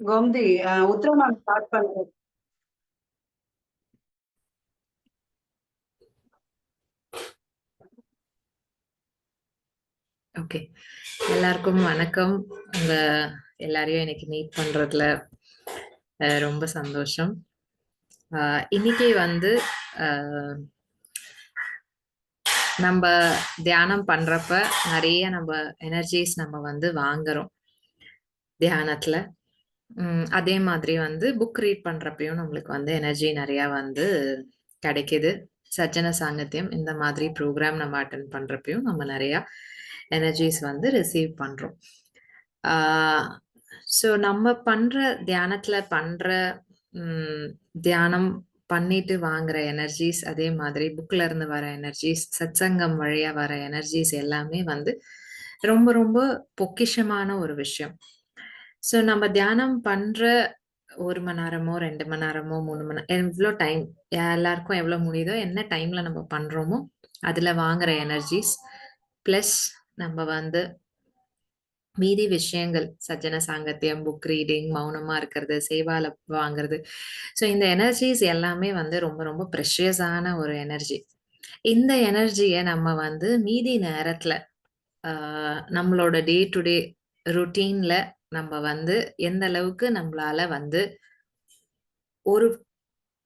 கோமதி உத்தரவாதம் ஸ்டார்ட் பண்றது. ஓகே, எல்லாருக்கும் வணக்கம். உங்க எல்லாரையும் இன்னைக்கு மீட் பண்றதுல ரொம்ப சந்தோஷம். இன்னைக்கு வந்து நம்ம தியானம் பண்றப்ப நிறைய நம்ம எனர்ஜிஸ் நம்ம வந்து வாங்குறோம் தியானத்துல. அதே மாதிரி வந்து புக் ரீட் பண்றப்பயும் நம்மளுக்கு வந்து எனர்ஜி நிறைய வந்து கிடைக்குது. சஜ்ஜன சாங்கத்தியம் இந்த மாதிரி ப்ரோக்ராம் நம்ம அட்டென்ட் பண்றப்பயும் நம்ம நிறைய எனர்ஜிஸ் வந்து ரிசீவ் பண்றோம். ஸோ நம்ம பண்ற தியானத்துல பண்ற தியானம் பண்ணிட்டு வாங்குற எனர்ஜிஸ், அதே மாதிரி புக்ல இருந்து வர எனர்ஜிஸ், சத்சங்கம் வழியா வர எனர்ஜிஸ் எல்லாமே வந்து ரொம்ப ரொம்ப பொக்கிஷமான ஒரு விஷயம். ஸோ நம்ம தியானம் பண்ற 1 மணி நேரமோ 2 மணி நேரமோ 3 மணி நேரம் எவ்வளோ டைம் எல்லாருக்கும் எவ்வளோ முடியுதோ, என்ன டைம்ல நம்ம பண்றோமோ அதுல வாங்குற எனர்ஜிஸ் பிளஸ் நம்ம வந்து மீதி விஷயங்கள் சஜ்ஜன சாங்கத்தியம், புக் ரீடிங், மௌனமா இருக்கிறது, சேவால வாங்குறது. ஸோ இந்த எனர்ஜிஸ் எல்லாமே வந்து ரொம்ப ரொம்ப ப்ரெஷியஸான ஒரு எனர்ஜி. இந்த எனர்ஜிய நம்ம வந்து மீதி நேரத்துல நம்மளோட டே டு டே ரொட்டீன்ல நம்ம வந்து எந்த அளவுக்கு நம்மளால வந்து ஒரு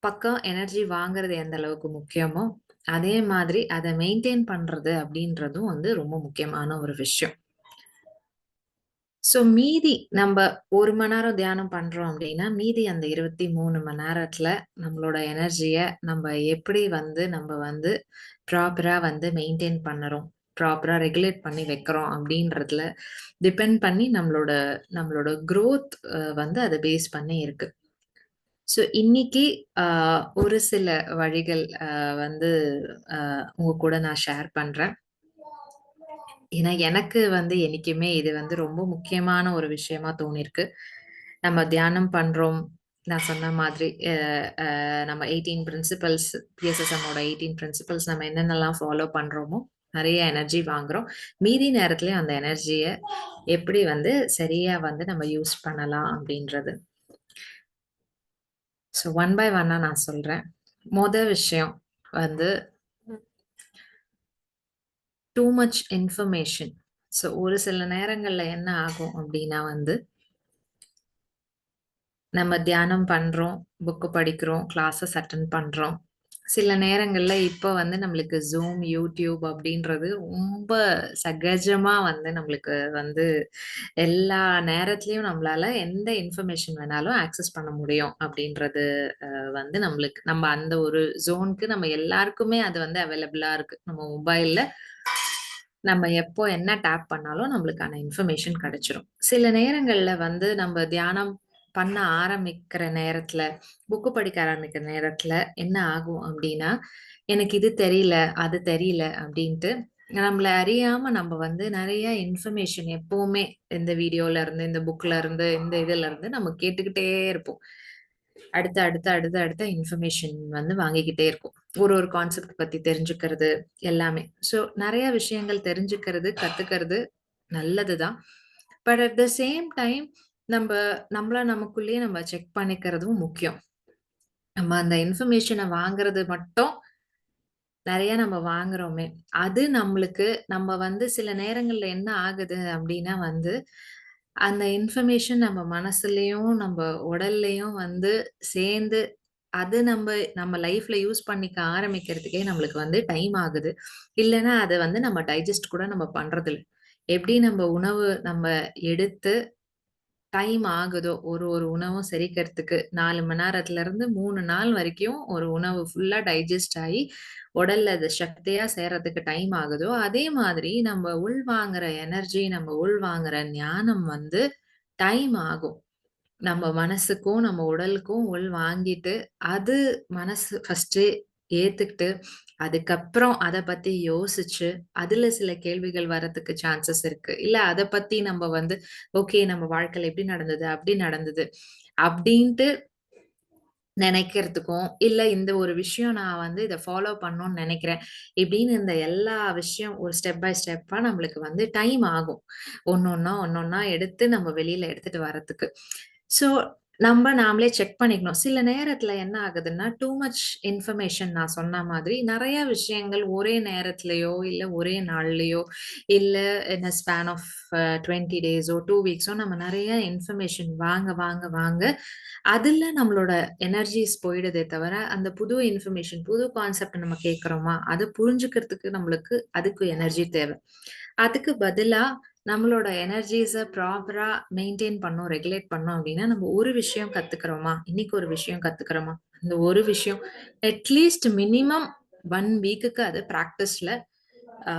பக்கம் எனர்ஜி வாங்குறது எந்த அளவுக்கு முக்கியமோ, அதே மாதிரி அத மெயின்டெயின் பண்றது அப்படின்றதும் வந்து ரொம்ப முக்கியமான ஒரு விஷயம். ஸோ மீதி நம்ப 1 மணி நேரம் தியானம் பண்றோம் அப்படின்னா, மீதி அந்த 23 மணி நேரத்துல நம்மளோட எனர்ஜிய நம்ம எப்படி வந்து நம்ம வந்து ப்ராப்பரா வந்து மெயின்டெயின் பண்ணுறோம், ப்ராப்பரா ரெகுலேட் பண்ணி வைக்கிறோம் அப்படின்றதுல டிபெண்ட் பண்ணி நம்மளோட நம்மளோட குரோத் வந்து அத பேஸ் பண்ணி இருக்கு. ஸோ இன்னைக்கு ஒரு சில வழிகள் வந்து உங்க கூட நான் ஷேர் பண்றேன். ஏன்னா எனக்கு வந்து என்னைக்குமே இது வந்து ரொம்ப முக்கியமான ஒரு விஷயமா தோணிருக்கு. நம்ம தியானம் பண்றோம். நான் சொன்ன மாதிரி நம்ம 18 பிரின்சிபல்ஸ், பிஎஸ்எஸ்எம்மோட 18 பிரின்சிபல்ஸ் நம்ம என்னென்னலாம் ஃபாலோ பண்றோமோ, நிறைய எனர்ஜி வாங்குறோம். மீதி நேரத்துலயும் அந்த எனர்ஜிய எப்படி வந்து சரியா வந்து நம்ம யூஸ் பண்ணலாம் அப்படின்றது. ஸோ ஒன் பை ஒன்னா நான் சொல்றேன். விஷயம் வந்து டூ மச் இன்ஃபர்மேஷன். ஸோ ஒரு சில நேரங்கள்ல என்ன ஆகும் அப்படின்னா வந்து, நம்ம தியானம் பண்றோம், புக்கு படிக்கிறோம், கிளாஸஸ் அட்டெண்ட் பண்றோம். சில நேரங்கள்ல இப்ப வந்து நம்மளுக்கு Zoom, YouTube அப்படின்றது ரொம்ப சகஜமா வந்து நம்மளுக்கு வந்து எல்லா நேரத்துலயும் நம்மளால எந்த இன்ஃபர்மேஷன் வேணாலும் ஆக்சஸ் பண்ண முடியும் அப்படின்றது வந்து நம்மளுக்கு நம்ம அந்த ஒரு ஜோனுக்கு நம்ம எல்லாருக்குமே அது வந்து அவைலபிளா இருக்கு. நம்ம மொபைல்ல நம்ம எப்போ என்ன டேப் பண்ணாலும் நம்மளுக்கான இன்ஃபர்மேஷன் கிடைச்சிரும். சில நேரங்கள்ல வந்து நம்ம தியானம் பண்ண ஆரம்பிக்கிற நேரத்துல, புக்கு படிக்க ஆரம்பிக்கிற நேரத்துல என்ன ஆகும் அப்டின்னா, எனக்கு இது தெரியல, அது தெரியல அப்டின்ட்டு நம்மள அறியாம நம்ம வந்து நெறைய இன்ஃபர்மேஷன் எப்பவுமே இந்த வீடியோல இருந்து, இந்த புக்ல இருந்து, இந்த இதுல இருந்து நம்ம கேட்டுக்கிட்டே இருப்போம். அடுத்த இன்ஃபர்மேஷன் வந்து வாங்கிக்கிட்டே இருக்கும். ஒரு கான்செப்ட் பத்தி தெரிஞ்சுக்கிறது எல்லாமே. ஸோ நெறைய விஷயங்கள் தெரிஞ்சுக்கிறது, கத்துக்கிறது நல்லதுதான். But at the same time நம்ப நம்மள நமக்குள்ளேயே நம்ம செக் பண்ணிக்கிறதும் முக்கியம். நம்ம அந்த இன்ஃபர்மேஷன வாங்குறது மட்டும் நெறைய நம்ம வாங்குறோமே, அது நம்மளுக்கு நம்ம வந்து சில நேரங்கள்ல என்ன ஆகுது அப்டின்னா வந்து, அந்த இன்ஃபர்மேஷன் நம்ம மனசுலயும், நம்ம உடல்லயும் வந்து சேர்ந்து அது நம்ம லைஃப்ல யூஸ் பண்ணிக்க ஆரம்பிக்கிறதுக்கே நம்மளுக்கு வந்து டைம் ஆகுது. இல்லன்னா அத வந்து நம்ம டைஜஸ்ட் கூட நம்ம பண்றதில்ல. எப்படி நம்ம உணவு நம்ம எடுத்து டைம் ஆகுதோ, ஒரு உணவும் செரிக்கிறதுக்கு 4 மணி நேரத்துலருந்து 3 நாள் வரைக்கும் ஒரு உணவு ஃபுல்லா டைஜஸ்ட் ஆயி, உடல்ல அது சக்தியா சேர்றதுக்கு டைம் ஆகுதோ, அதே மாதிரி நம்ம உள்வாங்குற எனர்ஜி, நம்ம உள்வாங்குற ஞானம் வந்து டைம் ஆகும். நம்ம மனசுக்கும், நம்ம உடலுக்கும் வாங்கிட்டு, அது மனசு ஃபர்ஸ்ட்டு ஏத்துக்கிட்டு, அதுக்கப்புறம் அத பத்தி யோசிச்சு, அதுல சில கேள்விகள் வரதுக்கு சான்சஸ் இருக்கு. இல்ல அத பத்தி நம்ம வந்து, ஓகே நம்ம வாழ்க்கையில இப்படி நடந்தது, அப்படி நடந்தது, அப்படின்ட்டு நெனைக்கிறதுக்கும், இல்ல இந்த ஒரு விஷயம் நான் வந்து இத ஃபாலோ பண்ணணும்னு நெனைக்கிறேன். இப்படின்னு இந்த எல்லா விஷயம் ஒரு ஸ்டெப் பை ஸ்டெப்பா நம்மளுக்கு வந்து டைம் ஆகும். ஒண்ணொன்னா எடுத்து நம்ம வெளியில எடுத்துட்டு வரதுக்கு. ஸோ நாமளே செக் பண்ணிக்கணும். சில நேரத்துல என்ன ஆகுதுன்னா, டூ மச் இன்ஃபர்மேஷன் நான் சொன்ன மாதிரி நெறைய விஷயங்கள் ஒரே நேரத்திலயோ, இல்ல ஒரே நாள்லயோ, இல்ல இன் அ ஸ்பான் ஆஃப் 20 டேஸோ, 2 வீக்ஸோ நம்ம நெறைய இன்ஃபர்மேஷன் வாங்க, அதுல நம்மளோட எனர்ஜிஸ் போயிடுதே தவிர, அந்த புது இன்ஃபர்மேஷன், புது கான்செப்ட் நம்ம கேட்கிறோமா, அத புரிஞ்சுக்கிறதுக்கு நம்மளுக்கு அதுக்கு எனர்ஜி தேவ. அதுக்கு பதிலா நம்மளோட எனர்ஜீஸ ப்ராப்பரா மெயின்டெயின் பண்ணோம், ரெகுலேட் பண்ணோம் அப்டின்னா, நம்ம ஒரு விஷயம் கத்துக்கிறோமா, இன்னைக்கு ஒரு விஷயம் கத்துக்கிறோமா, அந்த ஒரு விஷயம் அட்லீஸ்ட் மினிமம் 1 வீக்குக்கு அது பிராக்டிஸ்ல ஆ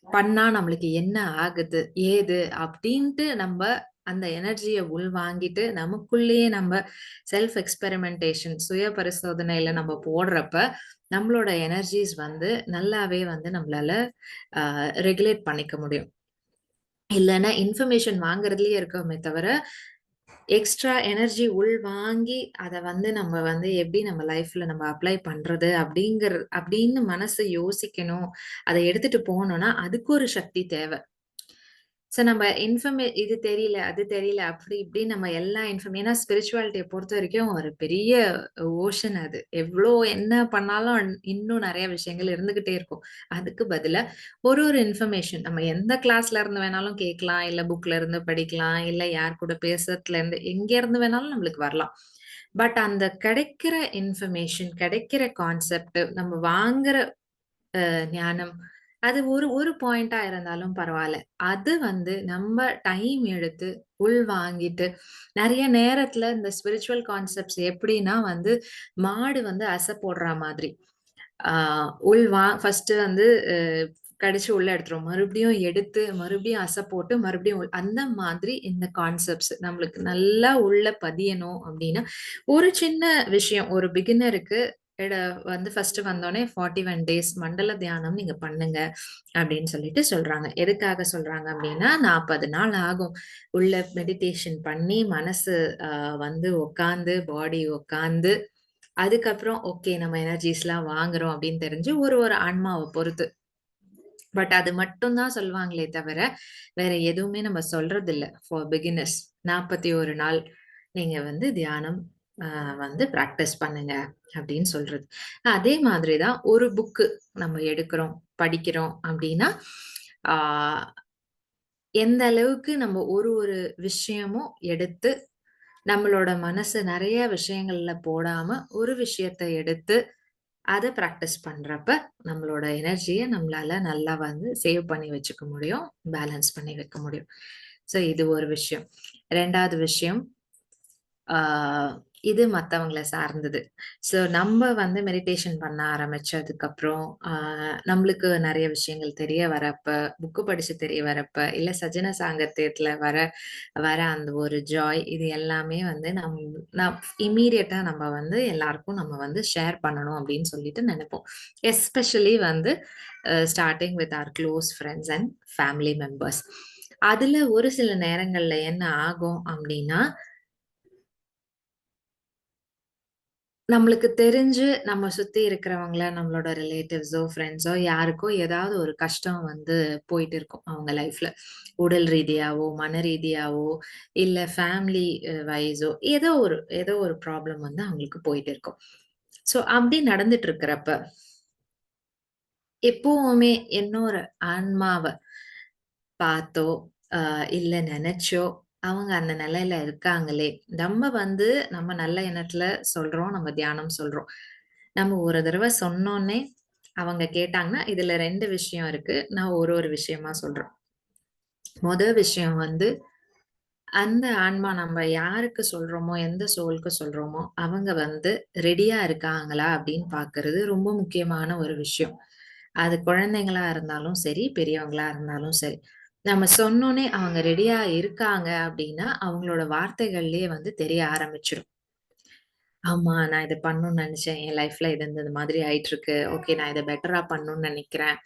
பண்ணா நம்மளுக்கு என்ன ஆகுது, ஏது அப்டின்ட்டு நம்ப அந்த எனர்ஜிய உள்வாங்கிட்டு, நமக்குள்ளேயே நம்ம செல்ஃப் எக்ஸ்பெரிமென்டேஷன் சுய பரிசோதனையில நம்ம போடுறப்ப, நம்மளோட எனர்ஜீஸ் வந்து நல்லாவே வந்து நம்மளால ரெகுலேட் பண்ணிக்க முடியும். இல்லன்னா இன்ஃபர்மேஷன் வாங்குறதுலயே இருக்கோமே தவிர, எக்ஸ்ட்ரா எனர்ஜி உள்வாங்கி, அத வந்து நம்ம வந்து எப்படி நம்ம லைஃப்ல நம்ம அப்ளை பண்றது அப்படின்னு மனசு யோசிக்கணும். அத எடுத்துட்டு போணும்னா, அதுக்கு ஒரு சக்தி தேவ. ஸோ நம்ம இது தெரியல, அது தெரியல, அப்படி இப்படின்னு நம்ம எல்லா ஏன்னா ஸ்பிரிச்சுவாலிட்டிய பொறுத்தவரைக்கும் ஒரு பெரிய ஓஷன் அது. எவ்ளோ என்ன பண்ணாலும் இன்னும் நெறைய விஷயங்கள் இருந்துகிட்டே இருக்கும். அதுக்கு பதிலா ஒரு இன்ஃபர்மேஷன் நம்ம எந்த கிளாஸ்ல இருந்து வேணாலும் கேட்கலாம், இல்ல புக்ல இருந்து படிக்கலாம், இல்ல யார் கூட பேசுறதுல இருந்து எங்க இருந்து வேணாலும் நம்மளுக்கு வரலாம். பட் அந்த கிடைக்கிற இன்ஃபர்மேஷன், கிடைக்கிற கான்செப்ட், நம்ம வாங்குற ஞானம். அது ஒரு ஒரு பாயிண்ட்டா இருந்தாலும் பரவால்ல. அது வந்து நம்ம டைம் எடுத்து உள்வாங்கிட்டு, நெறைய நேரத்துல இந்த ஸ்பிரிச்சுவல் கான்செப்ட்ஸ் எப்படின்னா வந்து, மாடு வந்து அசை போடுறா மாதிரி. ஆ ஃபர்ஸ்ட்டு வந்து அ கடிச்சு உள்ள எடுத்துரும். மறுபடியும் எடுத்து, மறுபடியும் அசை போட்டு, மறுபடியும் அந்த மாதிரி இந்த கான்செப்ட்ஸ் நம்மளுக்கு நல்லா உள்ள பதியணும் அப்டின்னா, ஒரு சின்ன விஷயம் ஒரு பிகினருக்கு எட வந்து ஃபர்ஸ்ட்டு வந்தோனே 41 டேஸ் மண்டல தியானம் நீங்க பண்ணுங்க அப்டின்னு சொல்லிட்டு சொல்றாங்க. எதுக்காக சொல்றாங்க அப்டின்னா, 40 நாள் ஆகும். உள்ள மெடிடேஷன் பண்ணி மனசு அ வந்து உட்கார்ந்து, பாடி உட்கார்ந்து அதுக்கப்புறம் ஓகே நம்ம எனர்ஜிஸ்லாம் வாங்குறோம் அப்படின்னு தெரிஞ்சு ஒரு ஆன்மாவ பொறுத்து. பட் அது மட்டும் தான் சொல்லுவாங்களே தவிர, வேற எதுவுமே நம்ம சொல்றதில்ல. ஃபார் பிகினர்ஸ் 41 நாள் நீங்க வந்து தியானம் வந்து பிராக்டிஸ் பண்ணுங்க அப்படின்னு சொல்றது. அதே மாதிரி தான் ஒரு புக்கு நம்ம எடுக்கிறோம், படிக்கிறோம் அப்படின்னா, ஆ எந்த அளவுக்கு நம்ம ஒரு விஷயமும் எடுத்து நம்மளோட மனசு நெறைய விஷயங்கள்ல போடாம, ஒரு விஷயத்த எடுத்து அத பிராக்டிஸ் பண்றப்ப, நம்மளோட எனர்ஜிய நம்மளால நல்லா வந்து சேவ் பண்ணி வச்சுக்க முடியும். பேலன்ஸ் பண்ணி வைக்க முடியும். ஸோ இது ஒரு விஷயம். 2வது விஷயம், ஆ இது மத்தவங்கள சார்ந்தது. ஸோ நம்ம வந்து மெடிடேஷன் பண்ண ஆரம்பிச்சதுக்கப்புறம், நம்மளுக்கு நெறைய விஷயங்கள் தெரிய வரப்ப, புக்கு படிச்சு தெரிய வரப்ப, இல்ல சஜன சாங்கத்தியத்துல வர வர அந்த ஒரு ஜாய் இது எல்லாமே வந்து நம் இம்மீடியட்டா நம்ம வந்து எல்லாருக்கும் நம்ம வந்து ஷேர் பண்ணணும் அப்படின்னு சொல்லிட்டு நெனைப்போம். எஸ்பெஷலி வந்து starting with our close friends and family members. அதுல ஒரு சில நேரங்கள்ல என்ன ஆகும் அப்படின்னா, நம்மளுக்கு தெரிஞ்சு நம்ம சுத்தி இருக்கிறவங்கள, நம்மளோட ரிலேட்டிவ்ஸோ, ஃப்ரெண்ட்ஸோ யாருக்கோ ஏதாவது ஒரு கஷ்டம் வந்து போயிட்டு இருக்கும் அவங்க லைஃப்ல. உடல் ரீதியாவோ, மன ரீதியாவோ, இல்ல ஃபேமிலி வைஸோ ஏதோ ஒரு ப்ராப்ளம் வந்து அவங்களுக்கு போயிட்டு இருக்கும். ஸோ அப்படி நடந்துட்டு இருக்கிறப்ப, எப்பவுமே இன்னொரு ஆன்மாவ பார்த்தோ, இல்ல நெனச்சோ, அவங்க அந்த நிலையில இருக்காங்களே! நம்ம வந்து நம்ம நல்ல எண்ணத்துல சொல்றோம். நம்ம தியானம் சொல்றோம். நம்ம ஒரு தடவ சொன்னோனே, அவங்க கேட்டாங்கன்னா, இதுல 2 விஷயம் இருக்கு. நான் ஒரு விஷயமா சொல்றேன். மொத விஷயம் வந்து, அந்த ஆன்மா நம்ம யாருக்கு சொல்றோமோ, எந்த சோல்க்கு சொல்றோமோ, அவங்க வந்து ரெடியா இருக்காங்களா? அப்படின்னு பார்க்கிறது ரொம்ப முக்கியமான ஒரு விஷயம். அது குழந்தைங்களா இருந்தாலும் சரி, பெரியவங்களா இருந்தாலும் சரி. நம்ம சொன்னோனே அவங்க ரெடியா இருக்காங்க அப்படின்னா, அவங்களோட வார்த்தைகள்லயே வந்து தெரிய ஆரம்பிச்சுரும். ஆமா. நான் இத பண்ணணும்னு நெனச்சேன். என் லைஃப்ல இது இந்த மாதிரி ஆயிட்டுருக்கு. ஓகே நான் இத பெட்டரா பண்ணணும்னு நெனைக்கிறேன்.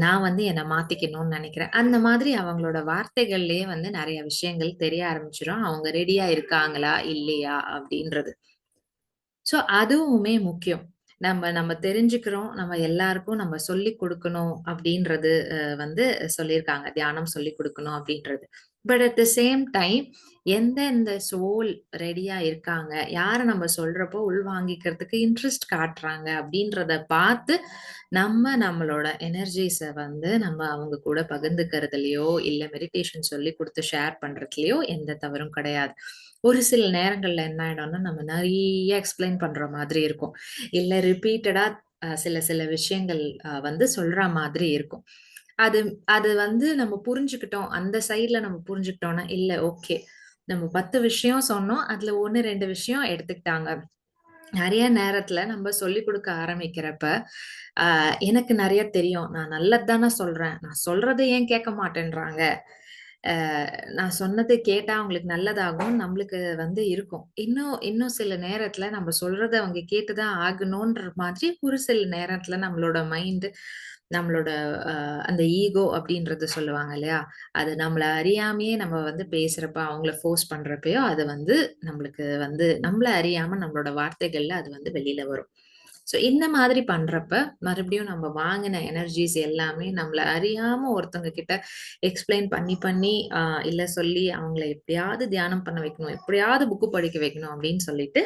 நான் வந்து என்ன மாத்திக்கணும்னு நெனைக்கிறேன். அந்த மாதிரி அவங்களோட வார்த்தைகள்லயே வந்து நெறைய விஷயங்கள் தெரிய ஆரம்பிச்சுரும். அவங்க ரெடியா இருக்காங்களா? இல்லையா? அப்படின்றது. ஸோ அதுவுமே முக்கியம். நம்ம தெரிஞ்சுக்கிறோம். நம்ம எல்லாருக்கும் நம்ம சொல்லிக் குடுக்கணும் அப்படின்றது வந்து சொல்லியிருக்காங்க. தியானம் சொல்லிக் குடுக்கணும் அப்படின்றது. But at the same time எந்தெந்த சோல் ரெடியா இருக்காங்க, யார நம்ம சொல்றப்போ உள்வாங்கிக்கிறதுக்கு இன்ட்ரெஸ்ட் காட்டுறாங்க அப்படின்றத பார்த்து, நம்மளோட எனர்ஜீஸ வந்து நம்ம அவங்க கூட பகிர்ந்துக்கிறதுலயோ, இல்ல மெடிடேஷன் சொல்லிக் குடுத்து ஷேர் பண்றதுலயோ எந்த தவறும் கிடையாது. ஒரு சில நேரங்கள்ல என்ன ஆயிடும்னா, நம்ம நெறைய எக்ஸ்ப்ளைன் பண்ற மாதிரி இருக்கும். இல்ல ரிப்பீட்டடா சில சில விஷயங்கள் வந்து சொல்ற மாதிரி இருக்கும். அது அது வந்து நம்ம புரிஞ்சுக்கிட்டோம். அந்த சைட்ல நம்ம புரிஞ்சுக்கிட்டோம்னா, இல்ல ஓகே. நம்ம 10 விஷயம் சொன்னோம். அதுல 1, 2 விஷயம் எடுத்துக்கிட்டாங்க. நெறைய நேரத்துல நம்ம சொல்லிக் குடுக்க ஆரம்பிக்கிறப்ப, அ எனக்கு நெறைய தெரியும். நான் நல்லது தான சொல்றேன். நான் சொல்றத ஏன் கேட்க மாட்டேன்றாங்க? அ நான் சொன்னது கேட்டா அவங்களுக்கு நல்லதாகும்னு நம்மளுக்கு வந்து இருக்கும். இன்னும் இன்னும் சில நேரத்துல நம்ம சொல்றத அவங்க கேட்டு தான் ஆகணுன்ற மாதிரி ஒரு சில நேரத்துல நம்மளோட மைண்ட், நம்மளோட அந்த ஈகோ அப்படின்றது சொல்லுவாங்க இல்லையா? அது நம்மள அறியாமயே நம்ம வந்து பேசுறப்ப, அவங்கள ஃபோர்ஸ் பண்றப்பயோ, அது வந்து நம்மளுக்கு வந்து நம்மள அறியாம நம்மளோட வார்த்தைகள்ல அது வந்து வெளில வரும். ஸோ இந்த மாதிரி பண்றப்ப, மறுபடியும் நம்ம வாங்கின எனர்ஜீஸ் எல்லாமே நம்மள அறியாம ஒருத்தவங்க கிட்ட எக்ஸ்ப்ளைன் பண்ணி பண்ணி, இல்ல சொல்லி அவங்கள எப்படியாவது தியானம் பண்ண வைக்கணும், எப்படியாவது புக்கு படிக்க வைக்கணும் அப்படின்னு சொல்லிட்டு,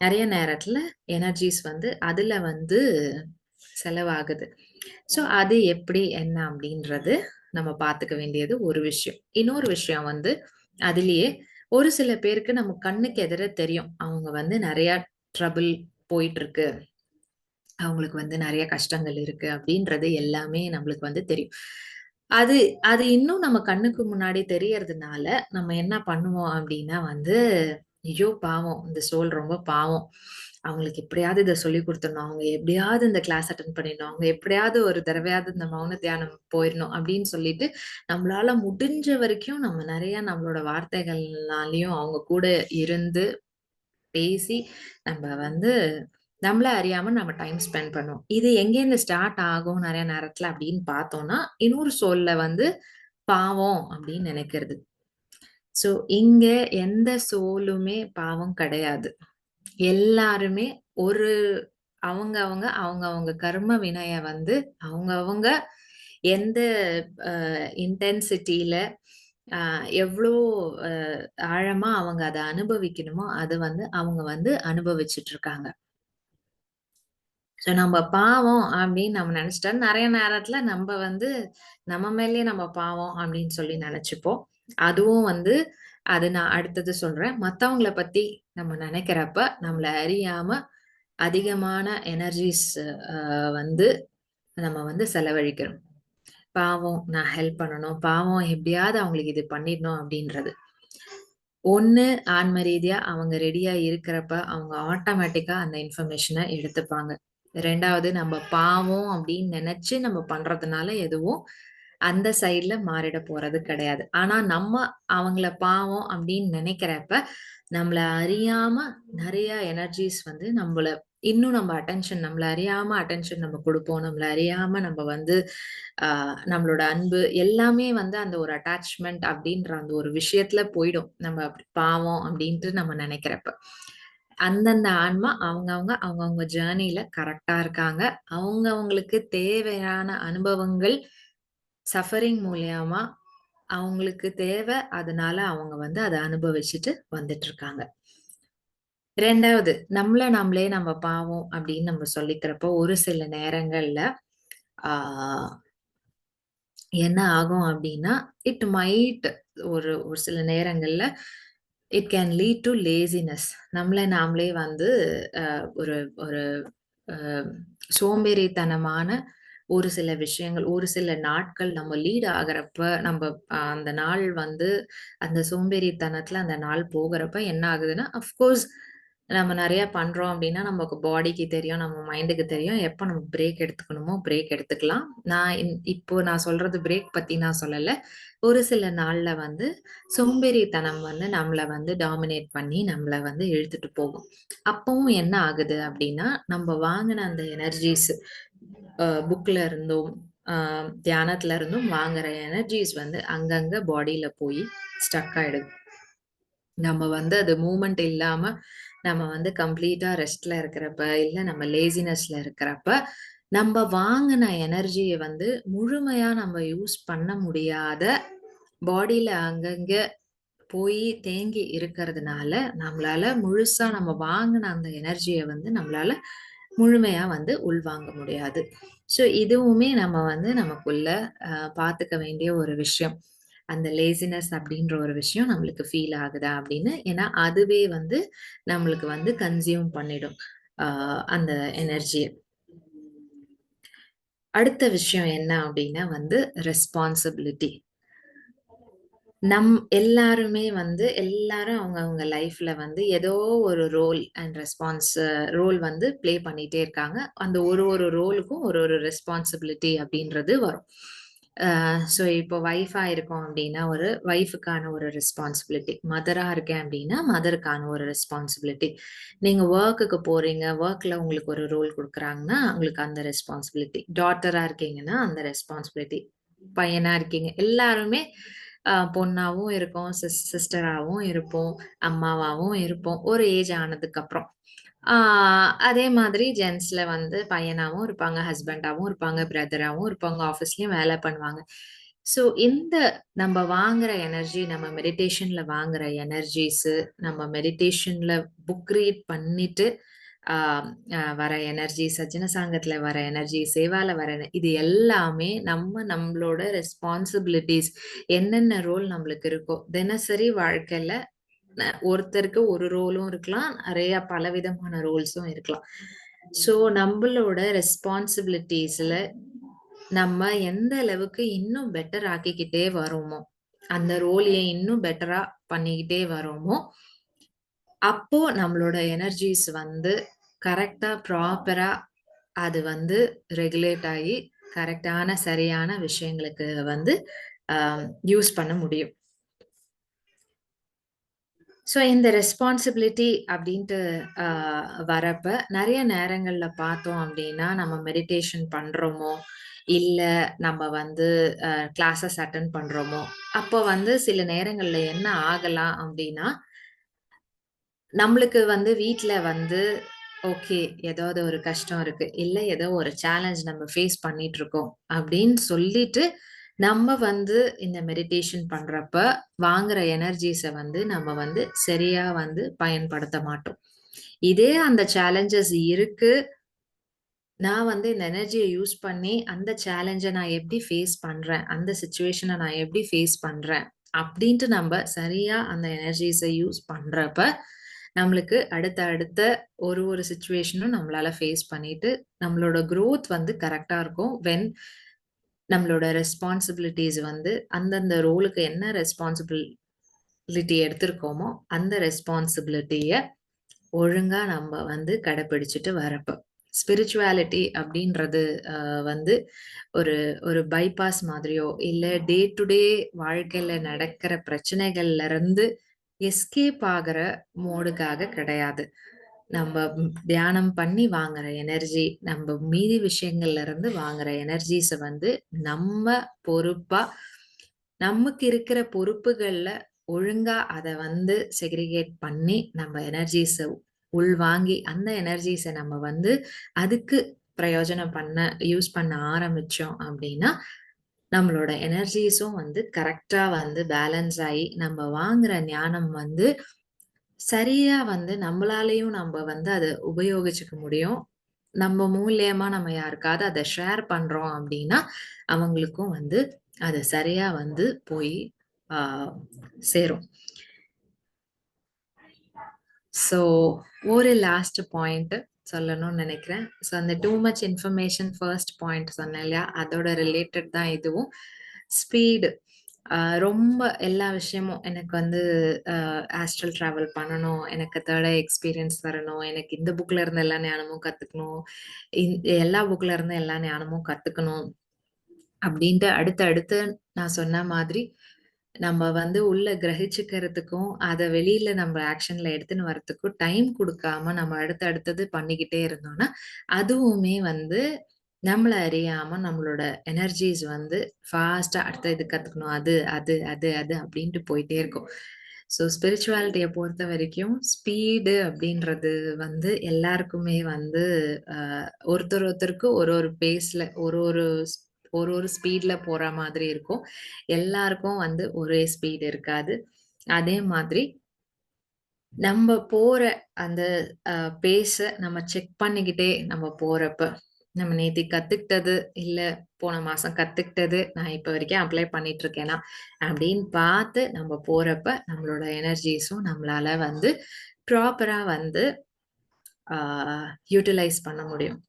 நெறைய நேரத்துல எனர்ஜீஸ் வந்து அதுல வந்து செலவாகுது. ஸோ அது எப்படி, என்ன அப்படின்றது நம்ம பார்த்துக்க வேண்டியது ஒரு விஷயம். இன்னொரு விஷயம் வந்து, அதிலேயே ஒரு சில பேருக்கு நம்ம கண்ணுக்கு எதிர தெரியும். அவங்க வந்து நெறையா ட்ரபிள் போயிட்டுருக்கு. அவங்களுக்கு வந்து நெறைய கஷ்டங்கள் இருக்கு அப்படின்றது எல்லாமே நம்மளுக்கு வந்து தெரியும். அது அது இன்னும் நம்ம கண்ணுக்கு முன்னாடி தெரியறதுனால, நம்ம என்ன பண்ணுவோம் அப்படின்னா வந்து, ஐயோ! பாவம் இந்த சோல் ரொம்ப பாவம். அவங்களுக்கு எப்படியாவது இத சொல்லிக் குடுத்துடணும். அவங்க எப்படியாவது இந்த கிளாஸ் அட்டெண்ட் பண்ணிடணும். அவங்க எப்படியாவது ஒரு தடவையாவது இந்த மௌன தியானம் போயிரணும் அப்படின்னு சொல்லிட்டு, நம்மளால முடிஞ்ச வரைக்கும் நம்ம நெறைய நம்மளோட வார்த்தைகள்னாலயும் அவங்க கூட இருந்து பேசி, நம்ம வந்து நம்மள அறியாம நம்ம டைம் ஸ்பெண்ட் பண்ணுவோம். இது எங்கேருந்து ஸ்டார்ட் ஆகும் நெறைய நேரத்துல அப்படின்னு பார்த்தோம்னா, இன்னொரு சோல்ல வந்து பாவம் அப்படின்னு நெனைக்கிறது. ஸோ இங்க எந்த சோலுமே பாவம் கிடையாது. எல்லாருமே ஒரு அவங்கவங்க கர்ம வினைய வந்து அவங்கவங்க எந்த இன்டென்சிட்டில அ எவ்ளோ அ ஆழமா அவங்க அத அனுபவிக்கணுமோ, அத வந்து அவங்க வந்து அனுபவிச்சுட்டு இருக்காங்க. ஸோ நம்ம பாவம் அப்படின்னு நம்ம நெனச்சுட்டா, நெறைய நேரத்துல நம்ப வந்து நம்ம மேலயே நம்ம பாவம் அப்படின்னு சொல்லி நெனச்சுப்போம். அதுவும் வந்து அது நான் அடுத்தது சொல்றேன். மத்தவங்கள பத்தி நம்ம நெனைக்கிறப்ப, நம்மள அறியாம அதிகமான எனர்ஜீஸ் அ வந்து நம்ம வந்து செலவழிக்கிறோம். பாவம் நான் ஹெல்ப் பண்ணணும். பாவம் எப்படியாவது அவங்களுக்கு இது பண்ணிடணும் அப்படின்றது. ஒண்ணு ஆன்ம ரீதியா அவங்க ரெடியா இருக்கிறப்ப, அவங்க ஆட்டோமேட்டிக்கா அந்த இன்ஃபர்மேஷன எடுத்துப்பாங்க. 2வது நம்ம பாவம் அப்படின்னு நெனச்சு நம்ம பண்றதுனால எதுவும் அந்த சைட்ல மாறிட போறது கிடையாது. ஆனா நம்ம அவங்கள பாவம் அப்படின்னு நெனைக்கிறப்ப, நம்மள அறியாம நெறைய எனர்ஜீஸ் வந்து இன்னும் நம்ம அட்டென்ஷன் நம்மள அறியாம அட்டென்ஷன் நம்ம குடுப்போம். நம்மள அறியாம நம்ம வந்து ஆ நம்மளோட அன்பு எல்லாமே வந்து அந்த ஒரு அட்டாச்மெண்ட் அப்படின்ற அந்த ஒரு விஷயத்துல போயிடும். நம்ம அப்படி பாவம் அப்படின்ட்டு நம்ம நெனைக்கிறப்ப. அந்தந்த ஆன்மா அவங்கவங்க ஜர்னில கரெக்ட்டா இருக்காங்க. அவங்கவங்களுக்கு தேவையான அனுபவங்கள் சஃபரிங் மூலியமா அவங்களுக்கு தேவை. அதனால அவங்க வந்து அத அனுபவிச்சுட்டு வந்துட்டுருக்காங்க. 2வது நம்மளே நம்ம பாவம் அப்படின்னு நம்ம சொல்லிக்கிறப்போ, ஒரு சில நேரங்கள்ல ஆ என்ன ஆகும் அப்டின்னா, இட் மைட் ஒரு ஒரு சில நேரங்கள்ல it can lead to laziness. நம்மள நாமளே வந்து ஒரு ஒரு அ சோம்பேறித்தனமான ஒரு சில விஷயங்கள், ஒரு சில நாட்கள் நம்ம லீட் ஆகுறப்ப, நம்ப அந்த நாள் வந்து அந்த சோம்பேறித்தனத்துல அந்த நாள் போகுறப்ப என்ன ஆகுதுன்னா, அஃப்கோர்ஸ் நம்ம நெறைய பண்றோம் அப்டின்னா, நமக்கு பாடிக்கு தெரியும், நம்ம மைண்டுக்கு தெரியும். எப்ப நம்ம பிரேக் எடுத்துக்கணுமோ, பிரேக் எடுத்துக்கலாம். இப்போ நான் சொல்றது பிரேக் பத்தி நான் சொல்லல. ஒரு சில நாள்ல வந்து சோம்பேறித்தனம் வந்து நம்மள வந்து டாமினேட் பண்ணி நம்மள வந்து இழுத்துட்டு போகும். அப்பவும் என்ன ஆகுது அப்டின்னா, நம்ப வாங்குன அந்த எனர்ஜீஸ் புக்ல இருந்தும், அ தியானத்துல இருந்தும் வாங்குற எனர்ஜீஸ் வந்து அங்கங்க பாடியில போய் ஸ்டக் ஆயிடுது. நம்ம வந்து அது மூவ்மெண்ட் இல்லாம, நம்ம வந்து கம்ப்ளீட்டா ரெஸ்ட்ல இருக்கிறப்ப, இல்ல நம்ம லேசினஸ்ல இருக்கிறப்ப, நம்ப வாங்குன எனர்ஜிய வந்து முழுமையா நம்ம யூஸ் பண்ண முடியாத பாடியில அங்கங்க போய் தேங்கி இருக்கிறதுனால, நம்மளால முழுசா நம்ம வாங்குன அந்த எனர்ஜிய வந்து நம்மளால முழுமையா வந்து உள்வாங்க முடியாது. ஸோ இதுவுமே நம்ம வந்து நமக்குள்ள பார்த்துக்க வேண்டிய ஒரு விஷயம். அந்த லேசினஸ் அப்படின்ற ஒரு விஷயம் நம்மளுக்கு ஃபீல் ஆகுதா அப்படின்னு. ஏன்னா, அதுவே வந்து நம்மளுக்கு வந்து கன்சியூம் பண்ணிடும். அ அந்த எனர்ஜிய. அடுத்த விஷயம் என்ன அப்படின்னா வந்து ரெஸ்பான்சிபிலிட்டி. நம் எல்லாருமே வந்து எல்லாரும் அவங்கவங்க லைஃப்ல வந்து ஏதோ ஒரு ரோல் அண்ட் ரோல் வந்து ப்ளே பண்ணிட்டே இருக்காங்க. அந்த ஒரு ரோலுக்கும் ஒரு ரெஸ்பான்சிபிலிட்டி அப்படின்றது வரும். ஸோ இப்போ ஒய்ஃபா இருக்கோம் அப்படின்னா, ஒரு ஒய்ஃப்‌க்கான ஒரு ரெஸ்பான்சிபிலிட்டி. மதரா இருக்கேன் அப்படின்னா, மதருக்கான ஒரு ரெஸ்பான்சிபிலிட்டி. நீங்க வொர்க்குக்கு போறீங்க, வொர்க்ல உங்களுக்கு ஒரு ரோல் குடுக்குறாங்கன்னா, உங்களுக்கு அந்த ரெஸ்பான்சிபிலிட்டி. டாட்டரா இருக்கீங்கன்னா, அந்த ரெஸ்பான்சிபிலிட்டி. பையனா இருக்கீங்க எல்லாருமே பொண்ணாவும் இருக்கோம், சிஸ்டராவும் இருப்போம், அம்மாவாவும் இருப்போம். ஒரு ஏஜ் ஆனதுக்கப்புறம். ஆ அதே மாதிரி ஜென்ட்ஸ்ல வந்து பையனாவும் இருப்பாங்க, ஹஸ்பண்டாவும் இருப்பாங்க, பிரதராவும் இருப்பாங்க, ஆஃபீஸ்லயும் வேலை பண்ணுவாங்க. ஸோ இந்த நம்ம வாங்குற எனர்ஜி, நம்ம மெடிடேஷன்ல வாங்குற எனர்ஜிஸு, நம்ம மெடிடேஷன்ல புக் ரீட் பண்ணிட்டு ஆ வர எனர்ஜி, சஜ்ஜன சாங்கத்துல வர எனர்ஜி, சேவால வர இது எல்லாமே நம்மளோட ரெஸ்பான்சிபிலிட்டீஸ். என்னென்ன ரோல் நம்மளுக்கு இருக்கோ, தினசரி வாழ்க்கையில ஒருத்தருக்கு ஒரு ரோலும் இருக்கலாம். நெறைய பலவிதமான ரோல்ஸும் இருக்கலாம். ஸோ நம்பளோட ரெஸ்பான்சிபிலிட்டீஸ்ல நம்ம எந்த அளவுக்கு இன்னும் பெட்டர் ஆக்கிக்கிட்டே வரோமோ, அந்த ரோலய இன்னும் பெட்டரா பண்ணிக்கிட்டே வரோமோ, அப்போ நம்மளோட எனர்ஜிஸ் வந்து கரெக்ட்டா, ப்ராப்பரா அது வந்து ரெகுலேட் ஆயி, கரெக்ட்டான சரியான விஷயங்களுக்கு வந்து அ யூஸ் பண்ண முடியும். ஸோ இந்த ரெஸ்பான்சிபிலிட்டி அப்டின்ட்டு அ வரப்ப, நெறைய நேரங்கள்ல பார்த்தோம் அப்டின்னா, நம்ம மெடிடேஷன் பண்றோமோ, இல்ல நம்ம வந்து கிளாஸஸ் அட்டெண்ட் பண்றோமோ, அப்போ வந்து சில நேரங்கள்ல என்ன ஆகலாம் அப்டின்னா, நம்மளுக்கு வந்து வீட்ல வந்து ஓகே, ஏதாவது ஒரு கஷ்டம் இருக்கு. இல்ல ஏதோ ஒரு சேலஞ்ச் நம்ம ஃபேஸ் பண்ணிட்டுருக்கோம் அப்டின்னு சொல்லிட்டு, நம்ம வந்து இந்த மெடிடேஷன் பண்றப்ப வாங்குற எனர்ஜீஸ வந்து நம்ம வந்து சரியா வந்து பயன்படுத்த மாட்டோம். இதே அந்த சேலஞ்சஸ் இருக்கு. நான் வந்து இந்த எனர்ஜிய யூஸ் பண்ணி அந்த சேலஞ்ச நான் எப்படி ஃபேஸ் பண்றேன்? அந்த சிச்சுவேஷன நான் எப்படி ஃபேஸ் பண்றேன்? அப்டின்ட்டு நம்ப சரியா அந்த எனர்ஜீஸ யூஸ் பண்றப்ப, நம்மளுக்கு அடுத்த அடுத்த ஒரு சிச்சுவேஷனும் நம்மளால ஃபேஸ் பண்ணிட்டு, நம்மளோட குரோத் வந்து கரெக்ட்டா இருக்கும். நம்மளோட ரெஸ்பான்சிபிலிட்டீஸ் வந்து அந்தந்த ரோலுக்கு என்ன ரெஸ்பான்சிபிலிட்டி எடுத்திருக்கோமோ, அந்த ரெஸ்பான்சிபிலிட்டிய ஒழுங்கா நம்ம வந்து கடைப்பிடிச்சுட்டு வரப்ப. ஸ்பிரிச்சுவாலிட்டி அப்படின்றது வந்து ஒரு ஒரு பைபாஸ் மாதிரியோ, இல்ல டே டு டே வாழ்க்கையில நடக்கிற பிரச்சனைகள்ல இருந்து எஸ்கேப் ஆகுற மோடுக்காக கிடையாது. நம்ப தியானம் பண்ணி வாங்குற எனர்ஜி, நம்ப மீதி விஷயங்கள்ல இருந்து வாங்குற எனர்ஜீஸ வந்து நம்ம பொறுப்பா, நமக்கு இருக்கிற பொறுப்புகள்ல ஒழுங்கா அத வந்து செக்ரிகேட் பண்ணி, நம்ம எனர்ஜீஸ உள்வாங்கி, அந்த எனர்ஜீஸ நம்ம வந்து அதுக்கு பிரயோஜனம் யூஸ் பண்ண ஆரம்பிச்சோம் அப்டின்னா, நம்மளோட எனர்ஜீஸும் வந்து கரெக்ட்டா வந்து பேலன்ஸ் ஆயி, நம்ம வாங்குற ஞானம் வந்து சரியா வந்து நம்மளாலயும் நம்ப வந்து அத உபயோகிச்சுக்க முடியும். நம்ம மூலியமா நம்ம யாருக்காவது அத ஷேர் பண்றோம் அப்டின்னா, அவங்களுக்கும் வந்து அது சரியா வந்து போய் ஆ சேரும். ஸோ, ஒரு லாஸ்ட் பாயிண்ட் சொல்லணும்னு நெனைக்கிறேன். ஸோ, அந்த too much information first point சொன்னேன் இல்லையா? அதோட ரிலேட்டட் தான் இதுவும். ஸ்பீடு. ரொம்ப எல்லா விஷயமும் எனக்கு வந்து ஆஸ்ட்ரல் ட்ராவல் பண்ணணும். எனக்கு தேர்ட் ஐ எக்ஸ்பீரியன்ஸ் வரணும். எனக்கு இந்த புக்ல இருந்து எல்லா ஞானமும் கத்துக்கணும். எல்லா புக்ல இருந்து எல்லா ஞானமும் கத்துக்கணும். அப்டின்ட்டு அடுத்து நான் சொன்ன மாதிரி, நம்ம வந்து உள்ள கிரகிச்சுக்கிறதுக்கும், அத வெளியில நம்ம ஆக்ஷன்ல எடுத்துன்னு வரதுக்கும் டைம் குடுக்காம நம்ம அடுத்தது பண்ணிக்கிட்டே இருந்தோம்னா, அதுவுமே வந்து நம்மள அறியாம நம்மளோட எனர்ஜீஸ் வந்து ஃபாஸ்ட்டா அடுத்த இது கத்துக்கணும். அது அப்டின்ட்டு போயிட்டே இருக்கும். ஸோ ஸ்பிரிச்சுவாலிட்டிய பொறுத்தவரைக்கும் ஸ்பீடு அப்டின்றது வந்து எல்லாருக்குமே வந்து அ ஒருத்தருக்கு ஒரு பேஸ்ல ஒரு ஒரு ஸ்பீட்ல போற மாதிரி இருக்கும். எல்லாருக்கும் வந்து ஒரே ஸ்பீட் இருக்காது. அதே மாதிரி நம்ம போற அந்த அ பேஸ நம்ம செக் பண்ணிக்கிட்டே நம்ம போறப்ப, நம்ம நேத்தி கத்துக்கிட்டது, இல்ல போன மாசம் கத்துக்கிட்டது, நான் இப்ப வரைக்கும் அப்ளை பண்ணிட்டு இருக்கேனா, அப்படின்னு பார்த்து நம்ம போறப்ப, நம்மளோட எனர்ஜீஸும் நம்மளால வந்து ப்ராப்பரா வந்து ஆ யூட்டிலைஸ் பண்ண முடியும்.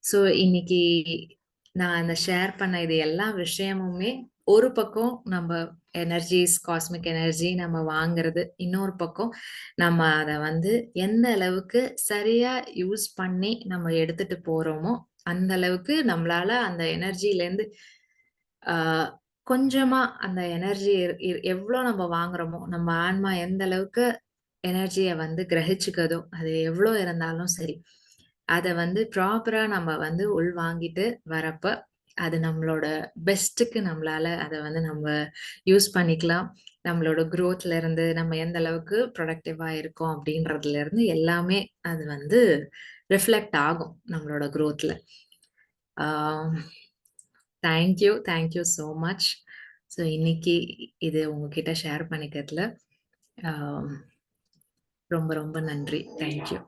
ஸோ இன்னைக்கு நான் அந்த ஷேர் பண்ண இது எல்லா விஷயமுமே, ஒரு பக்கம் நம்ப எனர்ஜீஸ், காஸ்மிக் எனர்ஜி நம்ம வாங்குறது. இன்னொரு பக்கம் நம்ம அத வந்து எந்த அளவுக்கு சரியா யூஸ் பண்ணி நம்ம எடுத்துட்டு போறோமோ, அந்த அளவுக்கு நம்மளால அந்த எனர்ஜிலேருந்து ஆ கொஞ்சமா அந்த எனர்ஜி எவ்ளோ நம்ம வாங்குறோமோ, நம்ம ஆன்மா எந்த அளவுக்கு எனர்ஜிய வந்து கிரகிச்சுக்குதோ, அது எவ்ளோ இருந்தாலும் சரி. அத வந்து ப்ராப்பரா நம்ம வந்து உள்வாங்கிட்டு வரப்ப, அது நம்மளோட பெஸ்ட்டுக்கு நம்மளால அத வந்து நம்ம யூஸ் பண்ணிக்கலாம். நம்மளோட குரோத்ல இருந்து, நம்ம எந்த அளவுக்கு ப்ரொடக்டிவா இருக்கோம் அப்படின்றதுல இருந்து எல்லாமே அது வந்து ரிஃப்ளெக்ட் ஆகும் நம்மளோட குரோத்ல. ஆ thank you so much. So இன்னைக்கு இது உங்ககிட்ட ஷேர் பண்ணிக்கிறதுல, ஆ ரொம்ப ரொம்ப நன்றி. Thank you.